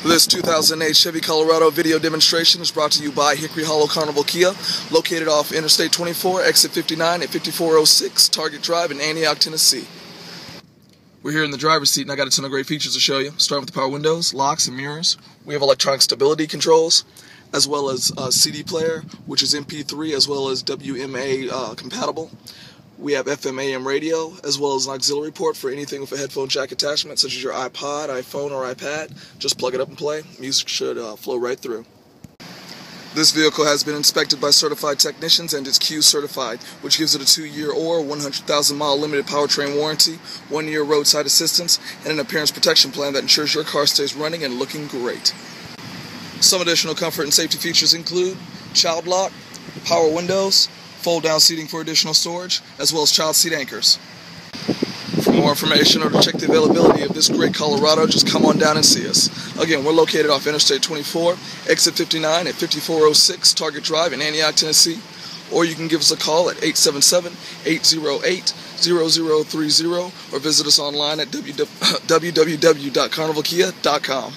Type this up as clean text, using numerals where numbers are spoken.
This 2008 Chevy Colorado video demonstration is brought to you by Hickory Hollow Carnival Kia, located off Interstate 24, exit 59 at 5406 Target Drive in Antioch, Tennessee. We're here in the driver's seat and I got a ton of great features to show you, starting with the power windows, locks, and mirrors. We have electronic stability controls, as well as a CD player, which is MP3 as well as WMA compatible. We have FM AM radio, as well as an auxiliary port for anything with a headphone jack attachment, such as your iPod, iPhone, or iPad. Just plug it up and play. Music should flow right through. This vehicle has been inspected by certified technicians and is Q certified, which gives it a 2-year or 100,000-mile limited powertrain warranty, 1-year roadside assistance, and an appearance protection plan that ensures your car stays running and looking great. Some additional comfort and safety features include child lock, power windows, fold-down seating for additional storage, as well as child seat anchors. For more information or to check the availability of this great Colorado, just come on down and see us. Again, we're located off Interstate 24, exit 59 at 5406 Target Drive in Antioch, Tennessee. Or you can give us a call at 877-808-0030 or visit us online at www.carnivalkia.com.